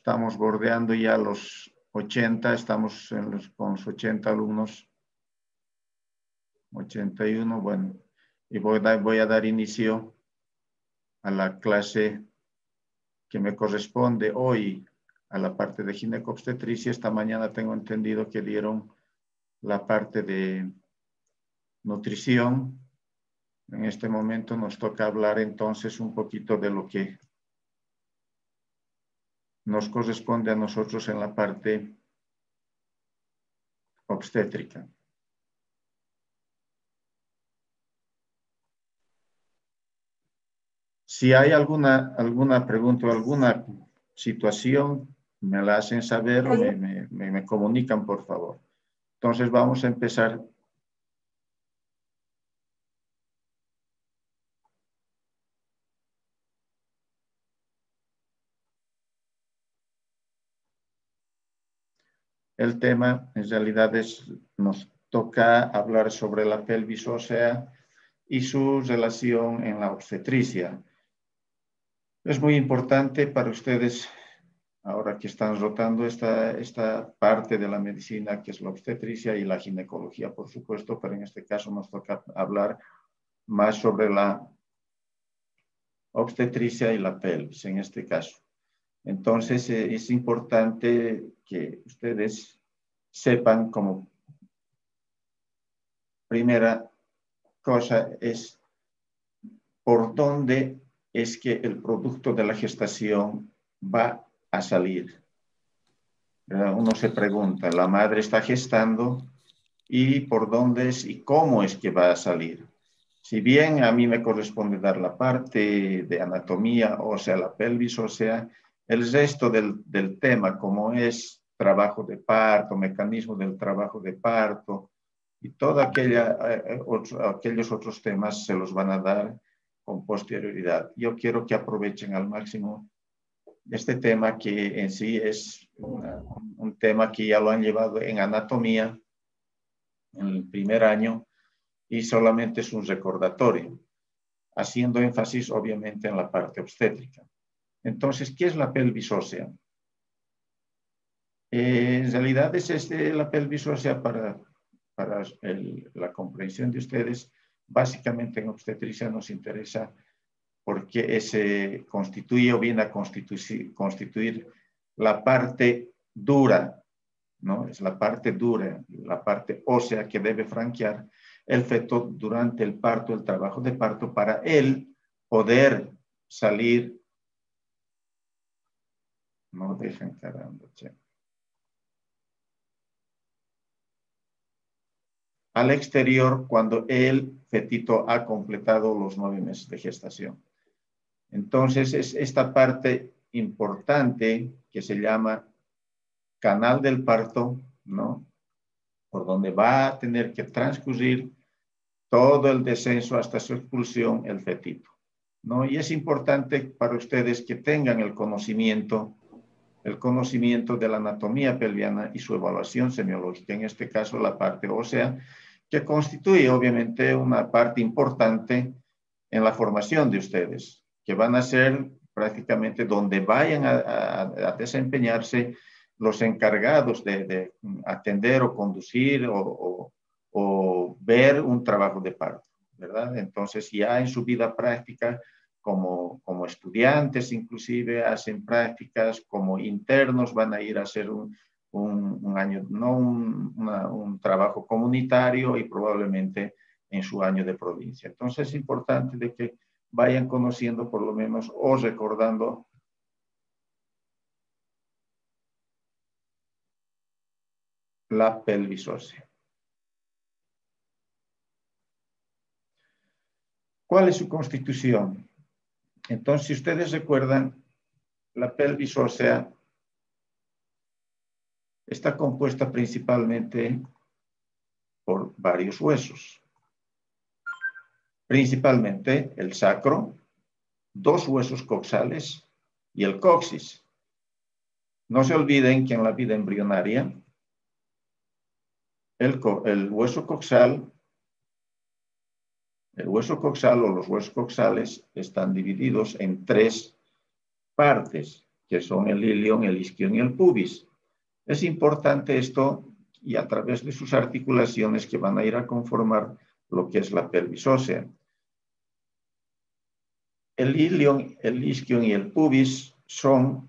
Estamos bordeando ya los 80, estamos con los 80 alumnos. 81, bueno. Y voy a dar inicio a la clase que me corresponde hoy, a la parte de ginecobstetricia. Esta mañana tengo entendido que dieron la parte de nutrición. En este momento nos toca hablar entonces un poquito de lo que nos corresponde a nosotros en la parte obstétrica. Si hay alguna pregunta o alguna situación, me la hacen saber o me comunican, por favor. Entonces vamos a empezar. El tema, en realidad, nos toca hablar sobre la pelvis ósea y su relación en la obstetricia. Es muy importante para ustedes, ahora que están rotando esta parte de la medicina, que es la obstetricia y la ginecología, por supuesto, pero en este caso nos toca hablar más sobre la obstetricia y la pelvis, en este caso. Entonces, es importante que ustedes sepan como primera cosa es por dónde es que el producto de la gestación va a salir. Uno se pregunta, la madre está gestando y por dónde es y cómo es que va a salir. Si bien a mí me corresponde dar la parte de anatomía, o sea, la pelvis, o sea, el resto del tema, como es trabajo de parto, mecanismo del trabajo de parto, y todos aquellos otros temas se los van a dar con posterioridad. Yo quiero que aprovechen al máximo este tema, que en sí es un tema que ya lo han llevado en anatomía en el primer año, y solamente es un recordatorio, haciendo énfasis obviamente en la parte obstétrica. Entonces, ¿qué es la pelvis ósea? En realidad es la pelvis ósea para la comprensión de ustedes. Básicamente en obstetricia nos interesa porque se constituye o viene a constituir la parte dura, ¿no? Es la parte dura, la parte ósea que debe franquear el feto durante el parto, el trabajo de parto, para él poder salir. No dejen, caramba, che. Al exterior cuando el fetito ha completado los 9 meses de gestación. Entonces es esta parte importante que se llama canal del parto, ¿no? Por donde va a tener que transcurrir todo el descenso hasta su expulsión el fetito, ¿no? Y es importante para ustedes que tengan el conocimiento de la anatomía pelviana y su evaluación semiológica, en este caso la parte ósea, que constituye obviamente una parte importante en la formación de ustedes, que van a ser prácticamente donde vayan a desempeñarse los encargados de atender o conducir o ver un trabajo de parto, ¿verdad? Entonces ya en su vida práctica, como estudiantes inclusive hacen prácticas, como internos van a ir a hacer un año, no un trabajo comunitario, y probablemente en su año de provincia. Entonces es importante de que vayan conociendo por lo menos o recordando la pelvis ósea. ¿Cuál es su constitución? Entonces, si ustedes recuerdan, la pelvis ósea está compuesta principalmente por varios huesos. Principalmente el sacro, 2 huesos coxales y el coxis. No se olviden que en la vida embrionaria, el hueso coxal o los huesos coxales están divididos en 3 partes. que son el ilion, el isquion y el pubis. Es importante esto y a través de sus articulaciones que van a ir a conformar lo que es la pelvis ósea. El ilion, el isquion y el pubis son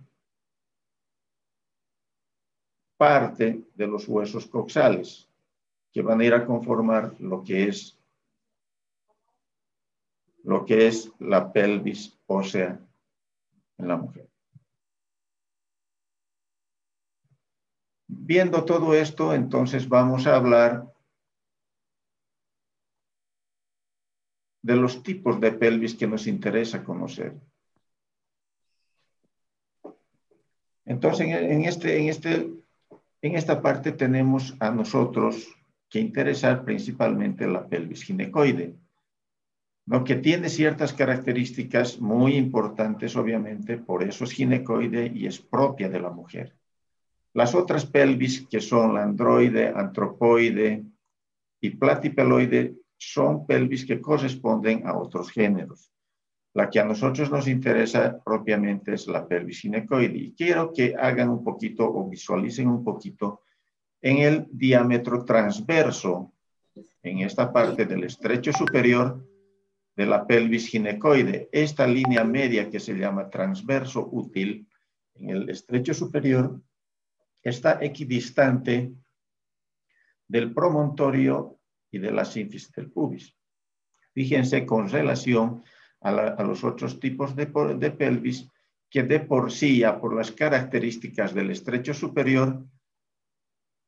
parte de los huesos coxales que van a ir a conformar lo que es la pelvis ósea en la mujer. Viendo todo esto, entonces vamos a hablar de los tipos de pelvis que nos interesa conocer. Entonces, en esta parte tenemos a nosotros que interesar principalmente la pelvis ginecoide, ¿no? Que tiene ciertas características muy importantes, obviamente, por eso es ginecoide y es propia de la mujer. Las otras pelvis, que son la androide, antropoide y platipeloide, son pelvis que corresponden a otros géneros. La que a nosotros nos interesa propiamente es la pelvis ginecoide. Y quiero que hagan un poquito o visualicen un poquito en el diámetro transverso, en esta parte del estrecho superior de la pelvis ginecoide. Esta línea media que se llama transverso útil en el estrecho superior está equidistante del promontorio y de la sínfisis del pubis. Fíjense con relación a los otros tipos de pelvis que de por sí, ya por las características del estrecho superior,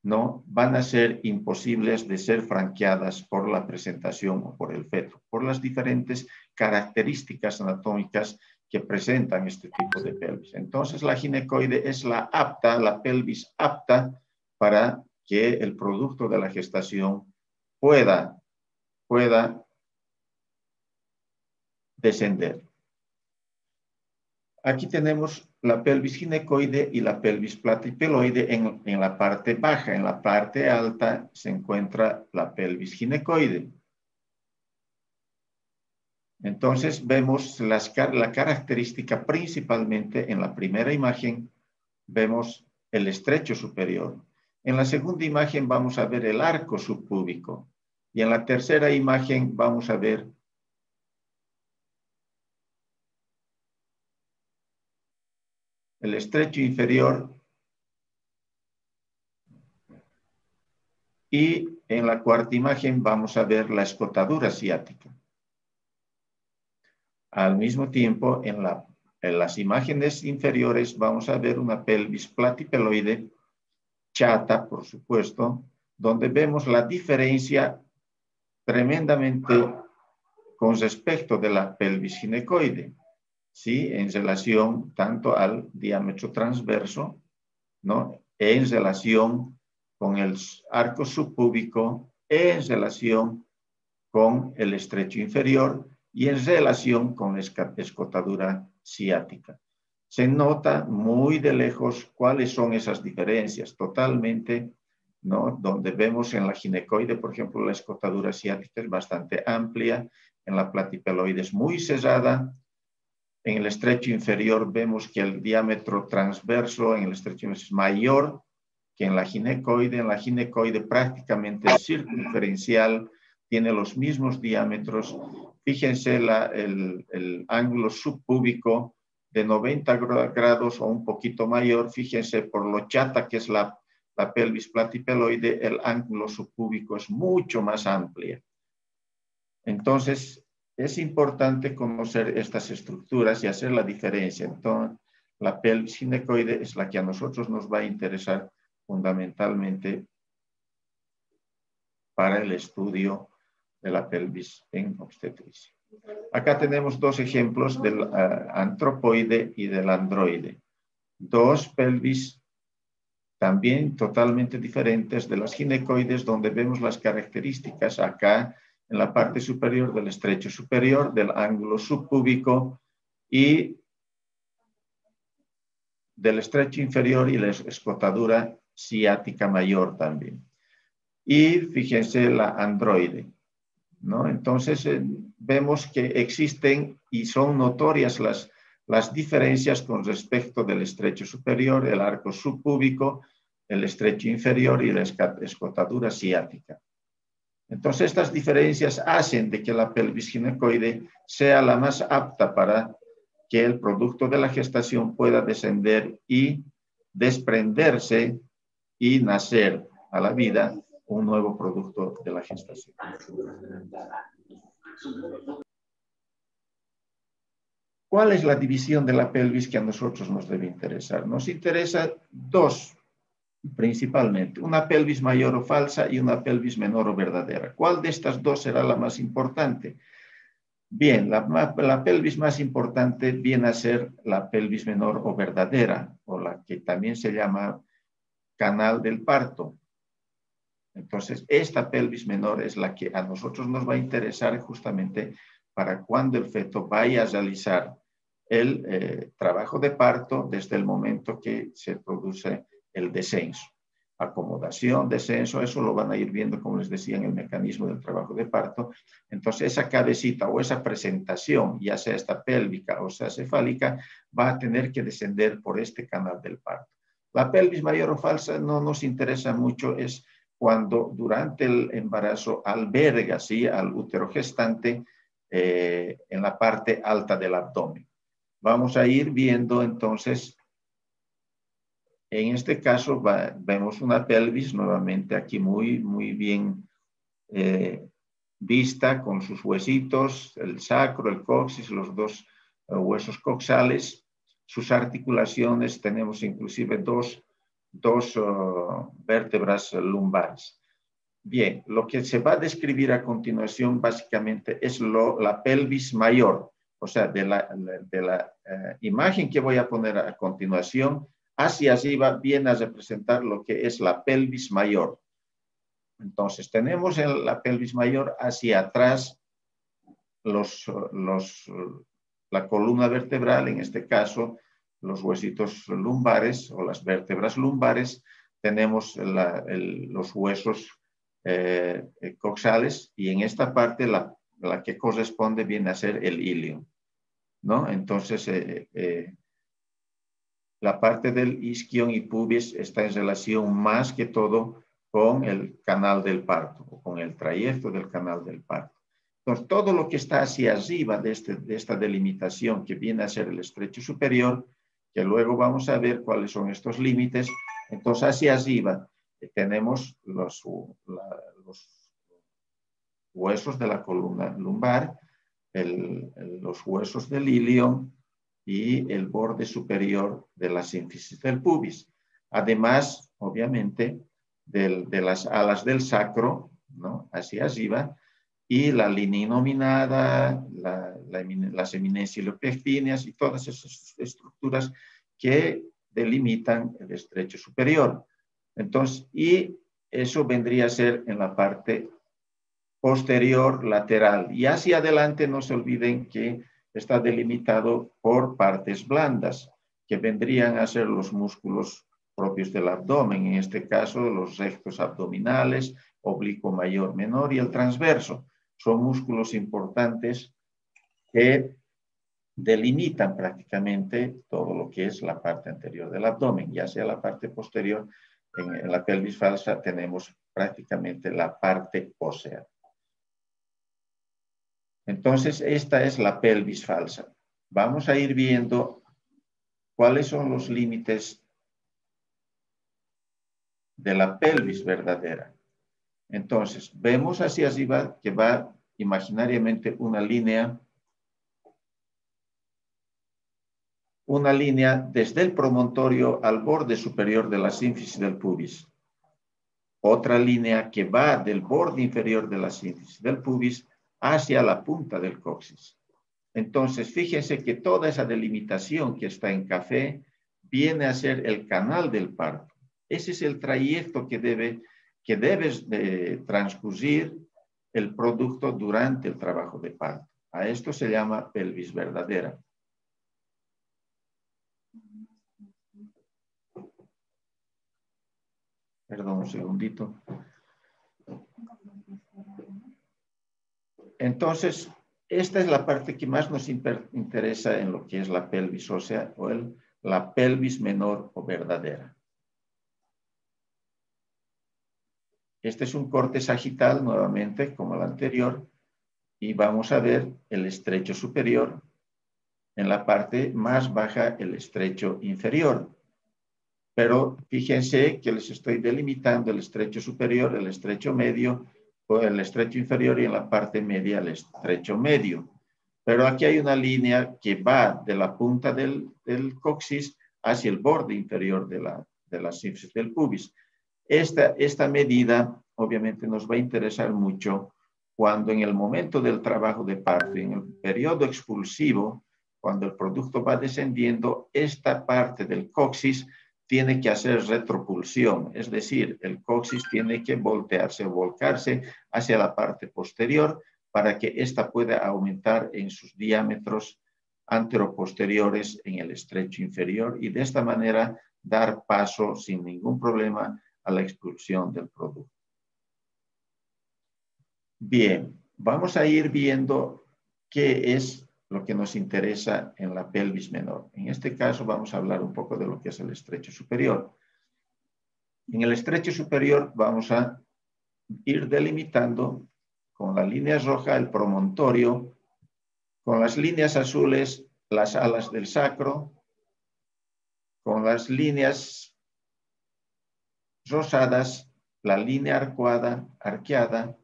no van a ser imposibles de ser franqueadas por la presentación o por el feto, por las diferentes características anatómicas que presentan este tipo de pelvis. Entonces, la ginecoide es la pelvis apta para que el producto de la gestación pueda descender. Aquí tenemos la pelvis ginecoide y la pelvis platipeloide en la parte baja. En la parte alta se encuentra la pelvis ginecoide. Entonces vemos la característica principalmente en la primera imagen, vemos el estrecho superior. En la segunda imagen vamos a ver el arco subpúbico. Y en la tercera imagen vamos a ver el estrecho inferior. Y en la cuarta imagen vamos a ver la escotadura ciática. Al mismo tiempo, en las imágenes inferiores vamos a ver una pelvis platipeloide, chata, por supuesto, donde vemos la diferencia tremendamente con respecto de la pelvis ginecoide, ¿sí? En relación tanto al diámetro transverso, ¿no? En relación con el arco subpúbico, en relación con el estrecho inferior y en relación con la escotadura ciática. Se nota muy de lejos cuáles son esas diferencias, totalmente, ¿no? Donde vemos en la ginecoide, por ejemplo, la escotadura ciática es bastante amplia, en la platipeloide es muy cerrada, en el estrecho inferior vemos que el diámetro transverso en el estrecho es mayor que en la ginecoide. En la ginecoide prácticamente el circunferencial tiene los mismos diámetros. Fíjense el ángulo subpúbico de 90 grados o un poquito mayor. Fíjense por lo chata que es la pelvis platipeloide, el ángulo subpúbico es mucho más amplio. Entonces, es importante conocer estas estructuras y hacer la diferencia. Entonces, la pelvis ginecoide es la que a nosotros nos va a interesar fundamentalmente para el estudio de la pelvis en obstetricia. Acá tenemos dos ejemplos del antropoide y del androide. Dos pelvis también totalmente diferentes de las ginecoides, donde vemos las características acá en la parte superior del estrecho superior, del ángulo subpúbico y del estrecho inferior y la escotadura ciática mayor también. Y fíjense la androide, ¿no? Entonces vemos que existen y son notorias las diferencias con respecto del estrecho superior, el arco subpúbico, el estrecho inferior y la escotadura ciática. Entonces, estas diferencias hacen de que la pelvis ginecoide sea la más apta para que el producto de la gestación pueda descender y desprenderse y nacer a la vida un nuevo producto de la gestación. ¿Cuál es la división de la pelvis que a nosotros nos debe interesar? Nos interesa dos principalmente, una pelvis mayor o falsa y una pelvis menor o verdadera. ¿Cuál de estas dos será la más importante? Bien, la pelvis más importante viene a ser la pelvis menor o verdadera, o la que también se llama canal del parto. Entonces, esta pelvis menor es la que a nosotros nos va a interesar justamente para cuando el feto vaya a realizar el trabajo de parto desde el momento que se produce el descenso. Acomodación, descenso, eso lo van a ir viendo, como les decía, en el mecanismo del trabajo de parto. Entonces, esa cabecita o esa presentación, ya sea esta pélvica o sea cefálica, va a tener que descender por este canal del parto. La pelvis mayor o falsa no nos interesa mucho, es cuando durante el embarazo alberga, ¿sí?, al útero gestante en la parte alta del abdomen. Vamos a ir viendo entonces, en este caso vemos una pelvis nuevamente aquí muy bien vista con sus huesitos, el sacro, el coxis, los dos huesos coxales, sus articulaciones, tenemos inclusive dos vértebras lumbares. Bien, lo que se va a describir a continuación básicamente es la pelvis mayor, o sea, de la imagen que voy a poner a continuación, hacia arriba viene a representar lo que es la pelvis mayor. Entonces, tenemos la pelvis mayor hacia atrás, la columna vertebral, en este caso, los huesitos lumbares o las vértebras lumbares, tenemos los huesos coxales y en esta parte la que corresponde viene a ser el ilium, ¿no? Entonces, la parte del isquion y pubis está en relación más que todo con el canal del parto o con el trayecto del canal del parto. Entonces, todo lo que está hacia arriba de esta delimitación que viene a ser el estrecho superior, que luego vamos a ver cuáles son estos límites, entonces hacia arriba tenemos los huesos de la columna lumbar, los huesos del ilion y el borde superior de la sínfisis del pubis. Además, obviamente, de las alas del sacro, ¿no?, hacia arriba, y la línea inominada, las eminencias iliopeftinias y todas esas estructuras que delimitan el estrecho superior. Entonces, y eso vendría a ser en la parte posterior lateral. Y hacia adelante no se olviden que está delimitado por partes blandas, que vendrían a ser los músculos propios del abdomen, en este caso los rectos abdominales, oblicuo mayor, menor y el transverso. Son músculos importantes que delimitan prácticamente todo lo que es la parte anterior del abdomen, ya sea la parte posterior. En la pelvis falsa tenemos prácticamente la parte ósea. Entonces, esta es la pelvis falsa. Vamos a ir viendo cuáles son los límites de la pelvis verdadera. Entonces, vemos hacia arriba que va imaginariamente una línea desde el promontorio al borde superior de la sínfisis del pubis. Otra línea que va del borde inferior de la sínfisis del pubis hacia la punta del coxis. Entonces, fíjense que toda esa delimitación que está en café viene a ser el canal del parto. Ese es el trayecto que debes de transcurrir el producto durante el trabajo de parto. A esto se llama pelvis verdadera. Perdón, un segundito. Entonces, esta es la parte que más nos interesa en lo que es la pelvis ósea o la pelvis menor o verdadera. Este es un corte sagital nuevamente como el anterior y vamos a ver el estrecho superior. En la parte más baja el estrecho inferior. Pero fíjense que les estoy delimitando el estrecho superior, el estrecho medio o el estrecho inferior y en la parte media el estrecho medio. Pero aquí hay una línea que va de la punta del coxis hacia el borde inferior de la sífisis del pubis. Esta medida obviamente nos va a interesar mucho cuando en el momento del trabajo de parto, en el periodo expulsivo, cuando el producto va descendiendo, esta parte del coxis tiene que hacer retropulsión, es decir, el coxis tiene que voltearse o volcarse hacia la parte posterior para que ésta pueda aumentar en sus diámetros anteroposteriores en el estrecho inferior y de esta manera dar paso sin ningún problema a la expulsión del producto. Bien, vamos a ir viendo qué es lo que nos interesa en la pelvis menor. En este caso vamos a hablar un poco de lo que es el estrecho superior. En el estrecho superior vamos a ir delimitando con la línea roja el promontorio, con las líneas azules las alas del sacro, con las líneas rosadas la línea arqueada,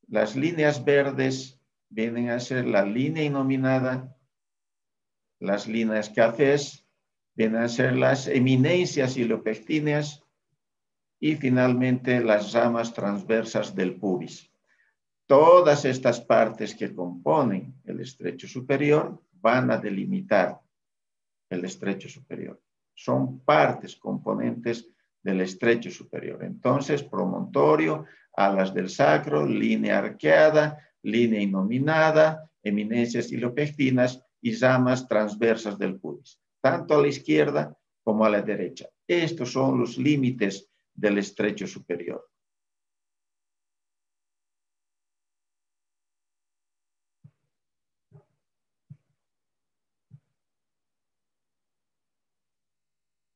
las líneas verdes vienen a ser la línea inominada, las líneas cafés vienen a ser las eminencias ilopectíneas y finalmente las ramas transversas del pubis. Todas estas partes que componen el estrecho superior van a delimitar el estrecho superior. Son partes, componentes del estrecho superior. Entonces, promontorio, alas del sacro, línea arqueada, línea inominada, eminencias ilopectinas y ramas transversas del pubis, tanto a la izquierda como a la derecha. Estos son los límites del estrecho superior.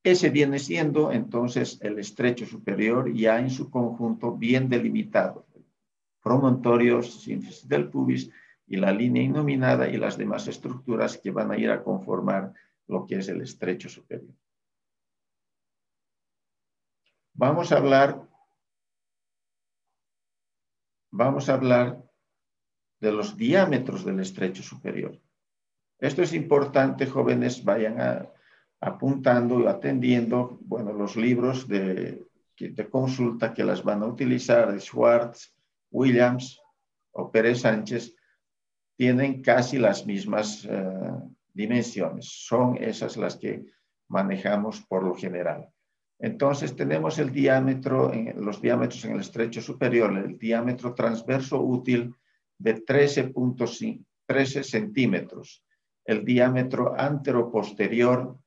Ese viene siendo entonces el estrecho superior ya en su conjunto bien delimitado. Promontorios, sínfisis del pubis y la línea inominada y las demás estructuras que van a ir a conformar lo que es el estrecho superior. Vamos a hablar de los diámetros del estrecho superior. Esto es importante, jóvenes, vayan apuntando y atendiendo, bueno, los libros de consulta que las van a utilizar, de Schwartz, Williams o Pérez Sánchez, tienen casi las mismas dimensiones. Son esas las que manejamos por lo general. Entonces tenemos el diámetro, los diámetros en el estrecho superior, el diámetro transverso útil de 13 centímetros, el diámetro anteroposterior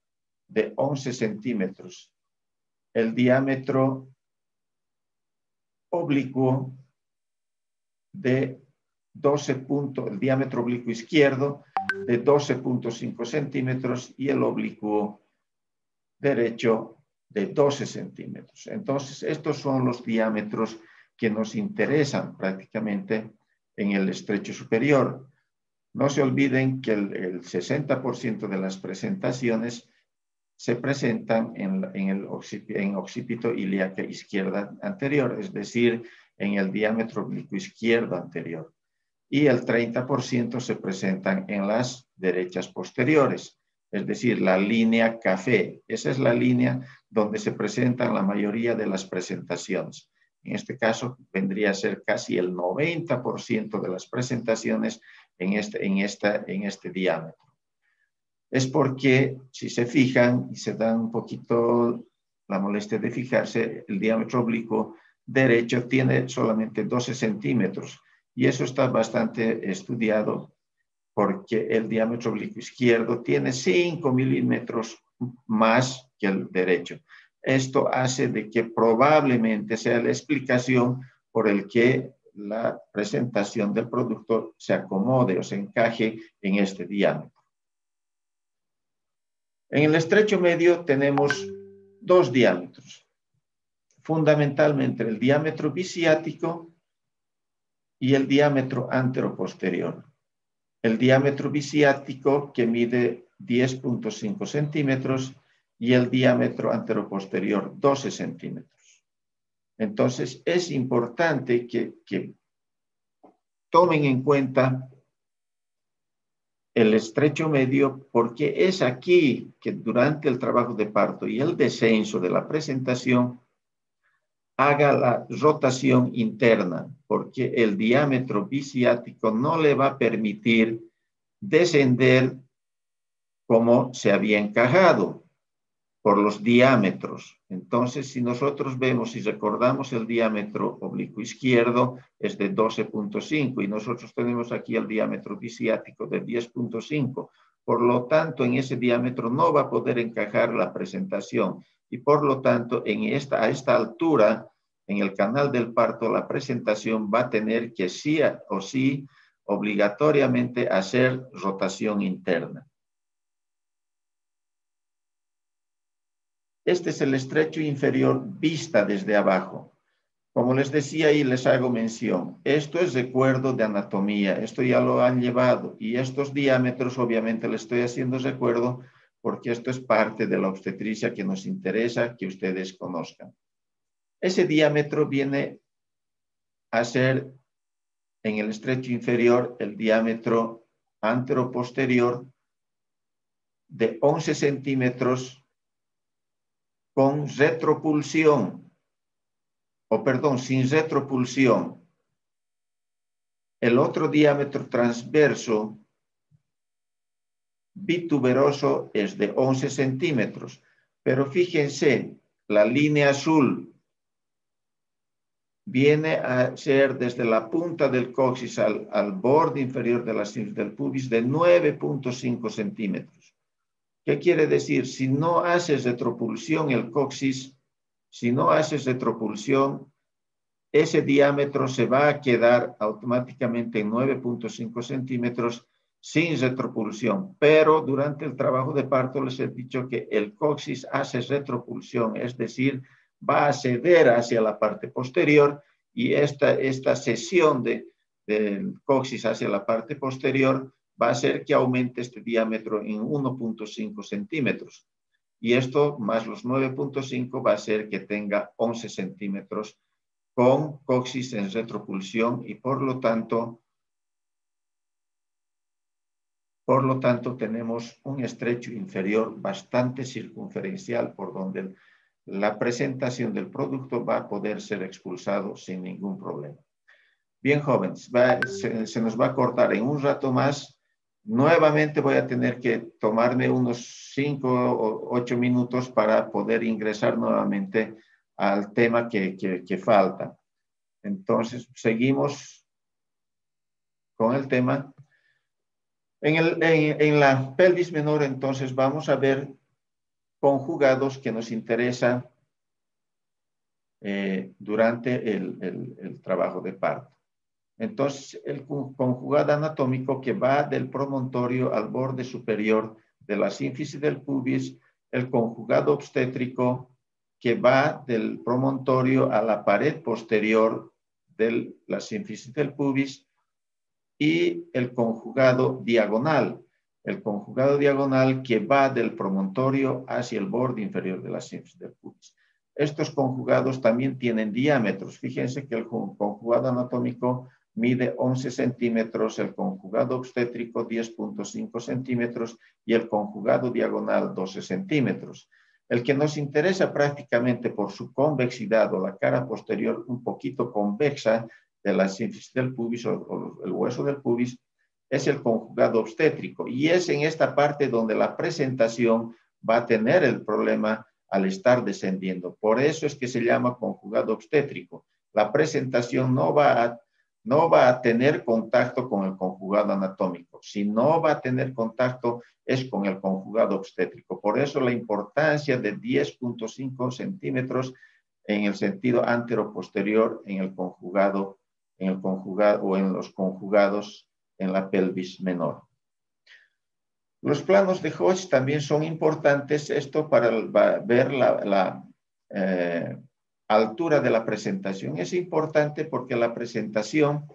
de 11 centímetros, el diámetro oblicuo de 12 el diámetro oblicuo izquierdo de 12.5 centímetros y el oblicuo derecho de 12 centímetros. Entonces, estos son los diámetros que nos interesan prácticamente en el estrecho superior. No se olviden que el 60% de las presentaciones se presentan en occipito ilíaca izquierda anterior, es decir, en el diámetro oblicuo izquierdo anterior. Y el 30% se presentan en las derechas posteriores, es decir, la línea café. Esa es la línea donde se presentan la mayoría de las presentaciones. En este caso, vendría a ser casi el 90% de las presentaciones en este diámetro. Es porque, si se fijan y se dan un poquito la molestia de fijarse, el diámetro oblicuo derecho tiene solamente 12 centímetros y eso está bastante estudiado porque el diámetro oblicuo izquierdo tiene 5 milímetros más que el derecho. Esto hace de que probablemente sea la explicación por el que la presentación del producto se acomode o se encaje en este diámetro. En el estrecho medio tenemos dos diámetros, fundamentalmente el diámetro biciático y el diámetro anteroposterior. El diámetro biciático que mide 10.5 centímetros y el diámetro anteroposterior 12 centímetros. Entonces es importante que tomen en cuenta el estrecho medio, porque es aquí que durante el trabajo de parto y el descenso de la presentación haga la rotación interna, porque el diámetro biciático no le va a permitir descender como se había encajado por los diámetros. Entonces, si nosotros vemos y recordamos el diámetro oblicuo izquierdo es de 12.5 y nosotros tenemos aquí el diámetro biciático de 10.5. Por lo tanto, en ese diámetro no va a poder encajar la presentación y por lo tanto, a esta altura, en el canal del parto, la presentación va a tener que sí o sí obligatoriamente hacer rotación interna. Este es el estrecho inferior vista desde abajo. Como les decía y les hago mención, esto es recuerdo de anatomía, esto ya lo han llevado y estos diámetros obviamente les estoy haciendo recuerdo porque esto es parte de la obstetricia que nos interesa que ustedes conozcan. Ese diámetro viene a ser en el estrecho inferior el diámetro anteroposterior de 11 centímetros con retropulsión, o perdón, sin retropulsión. El otro diámetro transverso bituberoso es de 11 centímetros, pero fíjense, la línea azul viene a ser desde la punta del coxis al borde inferior de la sínfisis del pubis de 9.5 centímetros. ¿Qué quiere decir? Si no haces retropulsión el coxis, si no haces retropulsión, ese diámetro se va a quedar automáticamente en 9.5 centímetros sin retropulsión. Pero durante el trabajo de parto les he dicho que el coxis hace retropulsión, es decir, va a ceder hacia la parte posterior y esta cesión del coxis hacia la parte posterior va a hacer que aumente este diámetro en 1.5 centímetros. Y esto más los 9.5 va a hacer que tenga 11 centímetros con coxis en retropulsión y por lo tanto tenemos un estrecho inferior bastante circunferencial por donde la presentación del producto va a poder ser expulsado sin ningún problema. Bien, jóvenes, se nos va a cortar en un rato más. Nuevamente voy a tener que tomarme unos 5 o 8 minutos para poder ingresar nuevamente al tema que falta. Entonces, seguimos con el tema. En la pelvis menor, entonces, vamos a ver conjugados que nos interesan durante el trabajo de parto. Entonces, el conjugado anatómico que va del promontorio al borde superior de la sínfisis del pubis, el conjugado obstétrico que va del promontorio a la pared posterior de la sínfisis del pubis y el conjugado diagonal que va del promontorio hacia el borde inferior de la sínfisis del pubis. Estos conjugados también tienen diámetros. Fíjense que el conjugado anatómico mide 11 centímetros, el conjugado obstétrico 10.5 centímetros y el conjugado diagonal 12 centímetros. El que nos interesa prácticamente por su convexidad o la cara posterior un poquito convexa de la sínfisis del pubis o el hueso del pubis es el conjugado obstétrico y es en esta parte donde la presentación va a tener el problema al estar descendiendo. Por eso es que se llama conjugado obstétrico. La presentación no va a tener contacto con el conjugado anatómico. Si no va a tener contacto es con el conjugado obstétrico. Por eso la importancia de 10.5 centímetros en el sentido antero-posterior en el conjugado en el conjugado o en los conjugados en la pelvis menor. Los planos de Hodge también son importantes, esto para ver la altura de la presentación. Es importante porque la presentación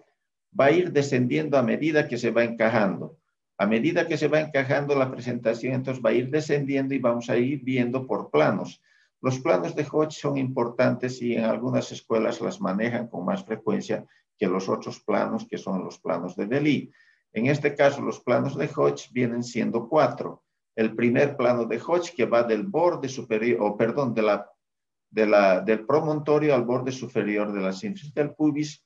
va a ir descendiendo a medida que se va encajando. A medida que se va encajando la presentación, entonces va a ir descendiendo y vamos a ir viendo por planos. Los planos de Hodge son importantes y en algunas escuelas las manejan con más frecuencia que los otros planos, que son los planos de Delis. En este caso, los planos de Hodge vienen siendo 4. El primer plano de Hodge, que va del borde superior, o perdón, del promontorio al borde superior de la sínfisis del pubis.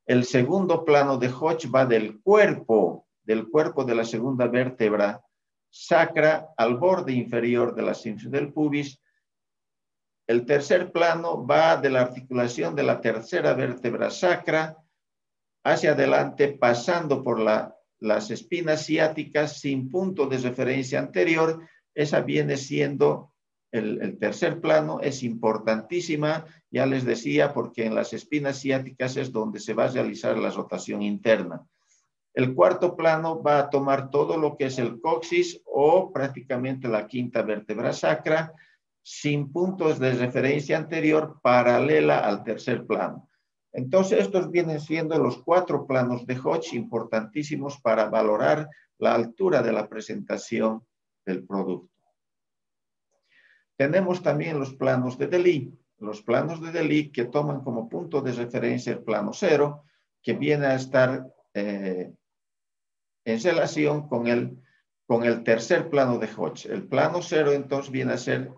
El segundo plano de Hodge va del cuerpo de la segunda vértebra sacra al borde inferior de la sínfisis del pubis. El tercer plano va de la articulación de la tercera vértebra sacra hacia adelante, pasando por las espinas ciáticas sin punto de referencia anterior. Esa viene siendo el tercer plano, es importantísima, ya les decía, porque en las espinas ciáticas es donde se va a realizar la rotación interna. El cuarto plano va a tomar todo lo que es el coxis o prácticamente la quinta vértebra sacra, sin puntos de referencia anterior, paralela al tercer plano. Entonces, estos vienen siendo los 4 planos de Hodge importantísimos para valorar la altura de la presentación del producto. Tenemos también los planos de Delis. Los planos de Delis que toman como punto de referencia el plano 0, que viene a estar en relación con el tercer plano de Hodge. El plano 0 entonces viene a ser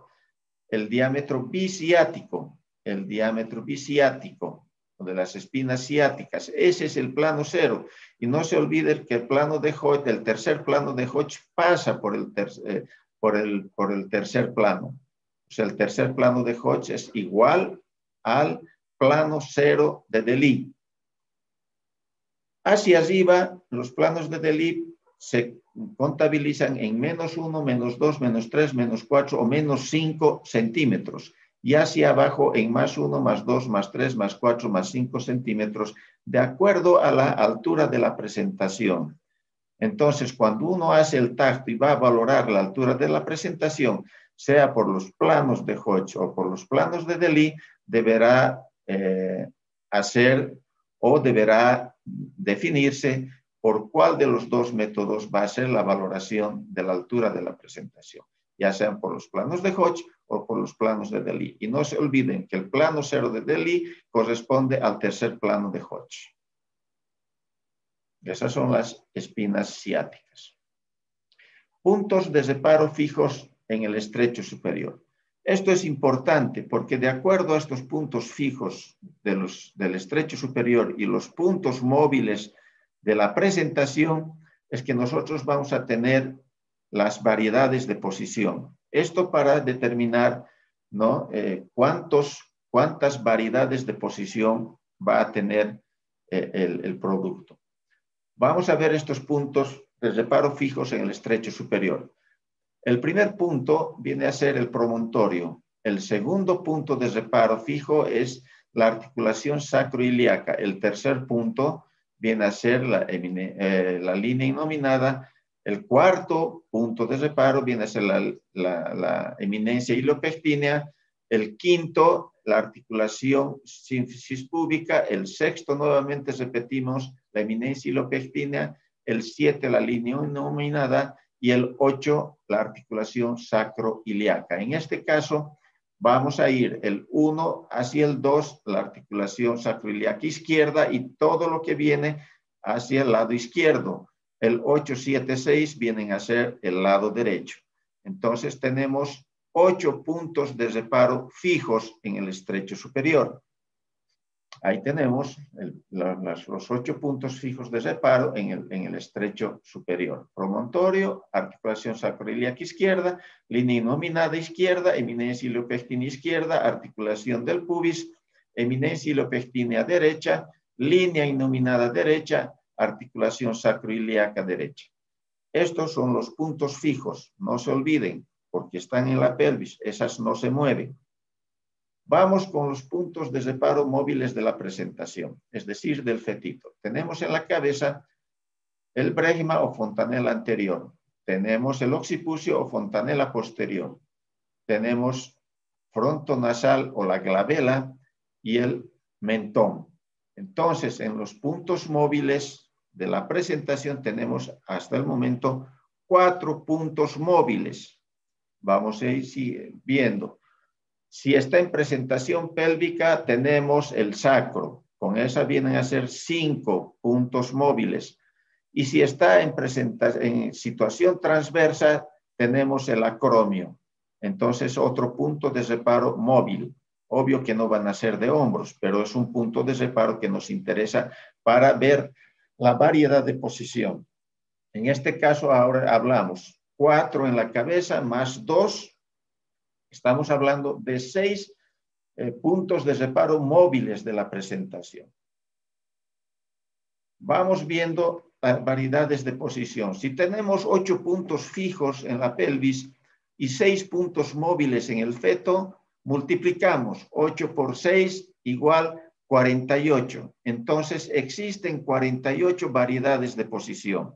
el diámetro biciático. El diámetro biciático de las espinas ciáticas. Ese es el plano 0. Y no se olvide que el plano de Hodge, el tercer plano de Hodge, pasa por el tercer plano. O sea, el tercer plano de Hodge es igual al plano 0 de Delis. Hacia arriba, los planos de Delis se contabilizan en -1, -2, -3, -4 o -5 centímetros. Y hacia abajo en +1, +2, +3, +4, +5 centímetros, de acuerdo a la altura de la presentación. Entonces, cuando uno hace el tacto y va a valorar la altura de la presentación, sea por los planos de Hodge o por los planos de Delis, deberá deberá definirse por cuál de los 2 métodos va a ser la valoración de la altura de la presentación, ya sean por los planos de Hodge o por los planos de Delis. Y no se olviden que el plano 0 de Delis corresponde al tercer plano de Hodge. Esas son las espinas ciáticas. Puntos de reparo fijos en el estrecho superior. Esto es importante porque de acuerdo a estos puntos fijos del estrecho superior y los puntos móviles de la presentación, es que nosotros vamos a tener las variedades de posición. Esto para determinar, ¿no?, cuántas variedades de posición va a tener el producto. Vamos a ver estos puntos de reparo fijos en el estrecho superior. El primer punto viene a ser el promontorio. El segundo punto de reparo fijo es la articulación sacroiliaca. El tercer punto viene a ser la línea innominada. El cuarto punto de reparo viene a ser la eminencia iliopectínea. El quinto, la articulación sínfisis púbica. El sexto, nuevamente repetimos, la eminencia iliopectínea. El 7, la línea innominada. Y el 8, la articulación sacroiliaca. En este caso, vamos a ir el 1 hacia el 2, la articulación sacroiliaca izquierda, y todo lo que viene hacia el lado izquierdo. El 8, 7, 6 vienen a ser el lado derecho. Entonces tenemos 8 puntos de reparo fijos en el estrecho superior. Ahí tenemos los 8 puntos fijos de reparo en el estrecho superior. Promontorio, articulación sacroiliaca izquierda, línea innominada izquierda, eminencia iliopectínea izquierda, articulación del pubis, eminencia iliopectínea derecha, línea innominada derecha, articulación sacroiliaca derecha. Estos son los puntos fijos, no se olviden, porque están en la pelvis, esas no se mueven. Vamos con los puntos de reparo móviles de la presentación, es decir, del fetito. Tenemos en la cabeza el bregma o fontanela anterior. Tenemos el occipucio o fontanela posterior. Tenemos frontonasal o la glabela y el mentón. Entonces, en los puntos móviles de la presentación tenemos hasta el momento 4 puntos móviles. Vamos a ir viendo. Si está en presentación pélvica, tenemos el sacro. Con esa vienen a ser 5 puntos móviles. Y si está en situación transversa, tenemos el acromio. Entonces, otro punto de reparo móvil. Obvio que no van a ser de hombros, pero es un punto de reparo que nos interesa para ver la variedad de posición. En este caso, ahora hablamos 4 en la cabeza más 2. Estamos hablando de 6 puntos de reparo móviles de la presentación. Vamos viendo variedades de posición. Si tenemos 8 puntos fijos en la pelvis y 6 puntos móviles en el feto, multiplicamos 8 por 6 igual 48. Entonces existen 48 variedades de posición.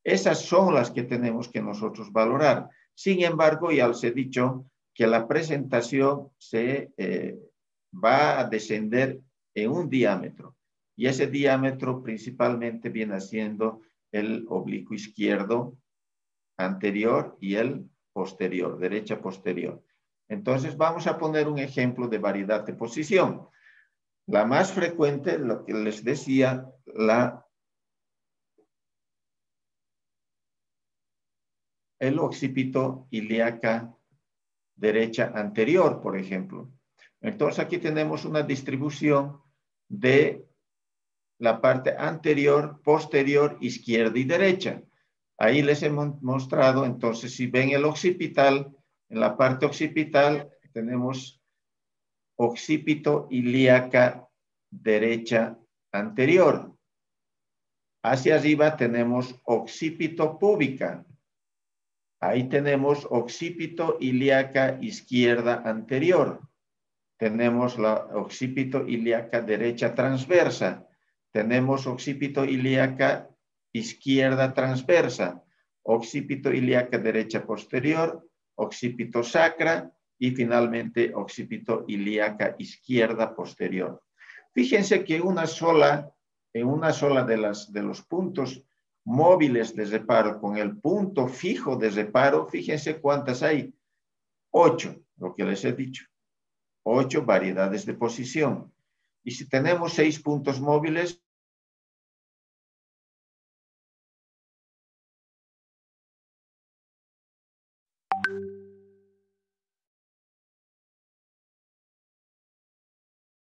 Esas son las que tenemos que nosotros valorar. Sin embargo, ya les he dicho que la presentación se va a descender en un diámetro. Y ese diámetro principalmente viene siendo el oblicuo izquierdo anterior y el posterior, derecha posterior. Entonces vamos a poner un ejemplo de variedad de posición. La más frecuente, lo que les decía, el occipito ilíaca derecha anterior, por ejemplo. Entonces aquí tenemos una distribución de la parte anterior, posterior, izquierda y derecha. Ahí les he mostrado, entonces, si ven el occipital, en la parte occipital tenemos occipito ilíaca derecha anterior. Hacia arriba tenemos occipito púbica. Ahí tenemos occipito ilíaca izquierda anterior. Tenemos la occipito ilíaca derecha transversa. Tenemos occipito ilíaca izquierda transversa, occipito ilíaca derecha posterior, occipito sacra y finalmente occipito ilíaca izquierda posterior. Fíjense que en una sola de los puntos móviles de reparo con el punto fijo de reparo, fíjense cuántas hay. 8, lo que les he dicho. 8 variedades de posición. Y si tenemos 6 puntos móviles,